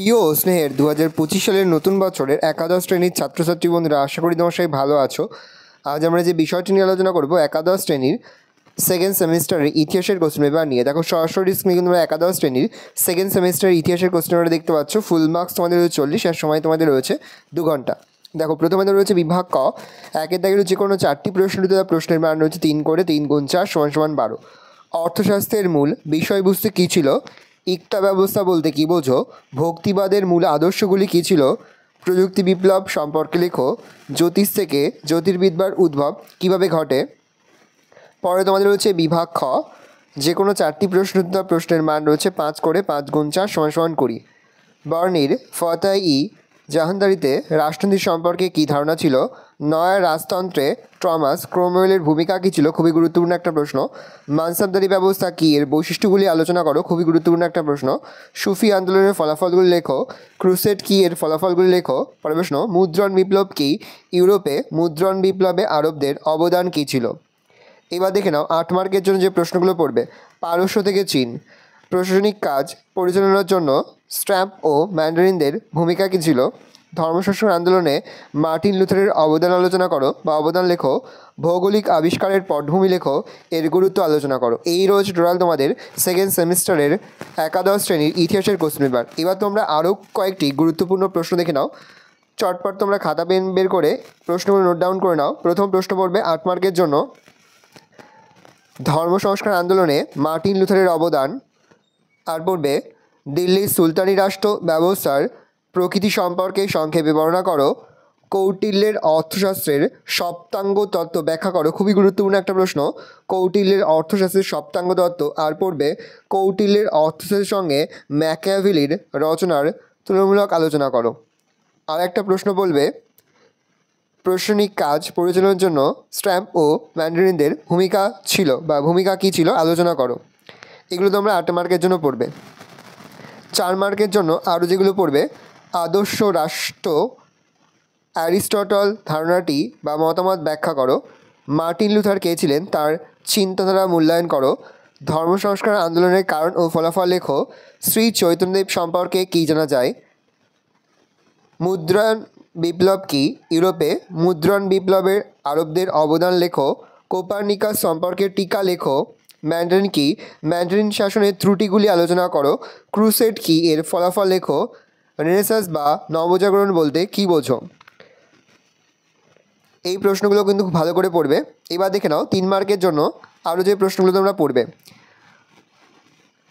প্রিয় ও স্নেহের 2025 সালের নতুন বছরের একাদশ শ্রেণীর ছাত্রছাত্রী বন্ধুরা, আশা করি তোমার সবাই ভালো আছো। আজ আমরা যে বিষয়টি নিয়ে আলোচনা করব একাদশ শ্রেণীর সেকেন্ড সেমিস্টারের ইতিহাসের কোশ্চেন পেপার নিয়ে। দেখো সরাসরি স্ক্রিনে তোমরা একাদশ শ্রেণীর সেকেন্ড সেমিস্টারের ইতিহাসের কোশ্চেন পেপার দেখতে পাচ্ছ। ফুল মার্কস তোমাদের রয়েছে 40 আর সময় তোমাদের রয়েছে 2 ঘন্টা। দেখো প্রথমে রয়েছে বিভাগ ক, একের দাগের যে কোনো 4টি প্রশ্ন দিতে, প্রশ্নের মান রয়েছে 3 করে, 3 গুণ 4 সমান সমান 12। অর্থশাস্ত্রের মূল বিষয়বস্তু কী ছিল? ইক্তা ব্যবস্থা বলতে কী বোঝো? ভক্তিবাদের মূল আদর্শগুলি কী ছিল? প্রযুক্তি বিপ্লব সম্পর্কে লেখো। জ্যোতিষ থেকে জ্যোতির্বিদ্যার উদ্ভব কীভাবে ঘটে? পরে তোমাদের রয়েছে বিভাগ খ, যে কোনো 4টি প্রশ্ন দিতে, প্রশ্নের মান রয়েছে 5 করে, 5 গুণ 4 সমান সমান 20। বর্ণির ফতাহ-ই জাহানদারিতে রাজনীতি সম্পর্কে কী ধারণা ছিল? নয়া রাজতন্ত্রে টমাস ক্রোমওয়েলের ভূমিকা কী ছিল? খুবই গুরুত্বপূর্ণ একটা প্রশ্ন। মানসাবদারি ব্যবস্থা কী, এর বৈশিষ্ট্যগুলি আলোচনা করো, খুবই গুরুত্বপূর্ণ একটা প্রশ্ন। সুফি আন্দোলনের ফলাফলগুলি লেখো। ক্রুসেড কী, এর ফলাফলগুলি লেখো। পরের প্রশ্ন, মুদ্রণ বিপ্লব কী? ইউরোপে মুদ্রণ বিপ্লবে আরবদের অবদান কী ছিল? এবার দেখে নাও 8 মার্কের জন্য যে প্রশ্নগুলো পড়বে। পারস্য থেকে চীন, প্রশাসনিক কাজ পরিচালনার জন্য স্ট্যাম্প ও ম্যান্ডারিনদের ভূমিকা কী ছিল? ধর্মশাসন আন্দোলনে মার্টিন লুথারের অবদান আলোচনা করো বা অবদান লেখো। ভৌগোলিক আবিষ্কারের পটভূমি লেখো, এর গুরুত্ব আলোচনা করো। এই রোজ টোটাল তোমাদের সেকেন্ড সেমিস্টারের একাদশ শ্রেণীর ইতিহাসের কোশ্চেন পেপার। এবার তোমরা আরও কয়েকটি গুরুত্বপূর্ণ প্রশ্ন দেখে নাও। চটপট তোমরা খাতা পেন বের করে প্রশ্নগুলো নোট ডাউন করে নাও। প্রথম প্রশ্ন পড়বে 8 মার্কের জন্য, ধর্ম সংস্কার আন্দোলনে মার্টিন লুথারের অবদান। আর পড়বে দিল্লির সুলতানি রাষ্ট্র ব্যবস্থার প্রকৃতি সম্পর্কে সংক্ষেপে বর্ণনা করো। কৌটিল্যের অর্থশাস্ত্রের সপ্তাঙ্গ তত্ত্ব ব্যাখ্যা করো, খুবই গুরুত্বপূর্ণ একটা প্রশ্ন। কৌটিল্যের অর্থশাস্ত্রের সপ্তাঙ্গ তত্ত্ব। আর পড়বে কৌটিল্যের অর্থশাস্ত্রের সঙ্গে ম্যাকিয়াভেলির রচনার তুলনামূলক আলোচনা করো। আর একটা প্রশ্ন বলবে প্রশাসনিক কাজ পরিচালনার জন্য স্ট্যাম্প ও ম্যান্ডারিনদের ভূমিকা ছিল বা ভূমিকা কী ছিল আলোচনা করো। এগুলো তোমরা 8 মার্কের জন্য পড়বে। 4 মার্কের জন্য আরও যেগুলো পড়বে, আদর্শ রাষ্ট্র অ্যারিস্টটল ধারণাটি বা মতামত ব্যাখ্যা করো। মার্টিন লুথার কে ছিলেন, তার চিন্তাধারা মূল্যায়ন করো। ধর্ম সংস্কার আন্দোলনের কারণ ও ফলাফল লেখো। শ্রী চৈতন্যদেব সম্পর্কে কী জানা যায়? মুদ্রণ বিপ্লব কী? ইউরোপে মুদ্রণ বিপ্লবের আরবদের অবদান লেখো। কোপার্নিকাস সম্পর্কে টিকা লেখো। ম্যান্ডারিন কী? ম্যান্ডারিন শাসনের ত্রুটিগুলি আলোচনা করো। ক্রুসেড কী? এর ফলাফল লেখো। রেনেসাঁস বা নবজাগরণ বলতে কী বোঝো? এই প্রশ্নগুলো কিন্তু খুব ভালো করে পড়বে। এবার দেখে নাও 3 মার্কের জন্য আরও যে প্রশ্নগুলো তোমরা পড়বে।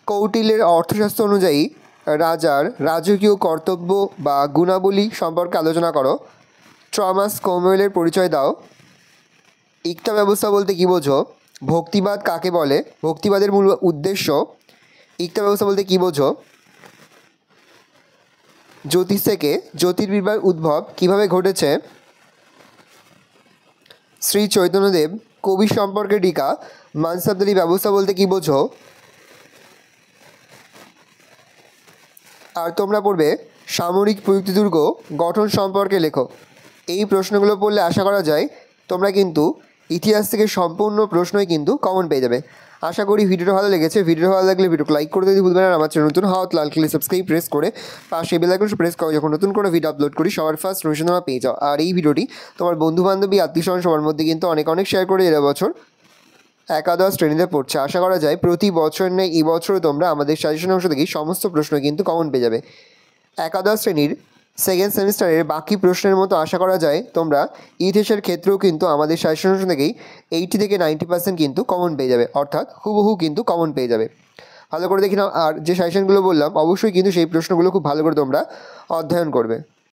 কৌটিল্যের অর্থশাস্ত্র অনুযায়ী রাজার রাজকীয় কর্তব্য বা গুণাবলী সম্পর্কে আলোচনা করো। টমাস ক্রোমওয়েলের পরিচয় দাও। ইক্তা ব্যবস্থা বলতে কী বোঝো? ভক্তিবাদ কাকে বলে? ভক্তিবাদের মূল উদ্দেশ্য। ইক্তা ব্যবস্থা বলতে কী বোঝো? জ্যোতিষ থেকে জ্যোতির্বিদ্যার উদ্ভব কীভাবে ঘটেছে? শ্রী চৈতন্যদেব কবি সম্পর্কে টিকা। মানসাবদারি ব্যবস্থা বলতে কী বোঝো? আর তোমরা পড়বে সামরিক প্রযুক্তি দুর্গ গঠন সম্পর্কে লেখো। এই প্রশ্নগুলো পড়লে আশা করা যায় তোমরা কিন্তু ইতিহাস থেকে সম্পূর্ণ প্রশ্নই কিন্তু কমন পেয়ে যাবে। আশা করি ভিডিওটা ভালো লেগেছে। ভিডিও ভালো লাগলে ভিডিওকে লাইক করে দিতে ভুলবেন না। আমার চ্যানেল নতুন হওয়া লাল কালার সাবস্ক্রাইব প্রেস করে পাশে বেল আইকন প্রেস করো, যখন নতুন কোনো ভিডিও আপলোড করি সবার ফার্স্ট নোটিফিকেশন তোমরা পেয়ে যাও। আর এই ভিডিওটি তোমার বন্ধুবান্ধবী আত্মীয়স্বজন সবার মধ্যে কিন্তু অনেক শেয়ার করে এর বছর একাদশ শ্রেণীতে পড়ছে। আশা করা যায় প্রতি বছর নেই এই বছরও তোমরা আমাদের সাজেশন অংশ থেকেই সমস্ত প্রশ্ন কিন্তু কমন পেয়ে যাবে। একাদশ শ্রেণীর সেকেন্ড সেমিস্টারের বাকি প্রশ্নের মতো আশা করা যায় তোমরা ইতিহাসের ক্ষেত্রেও কিন্তু আমাদের সাজেশন অংশ থেকেই 80 থেকে 90% কিন্তু কমন পেয়ে যাবে, অর্থাৎ হুবহু কিন্তু কমন পেয়ে যাবে। ভালো করে দেখি নাও। আর যে সাজেশনগুলো বললাম অবশ্যই কিন্তু সেই প্রশ্নগুলো খুব ভালো করে তোমরা অধ্যয়ন করবে।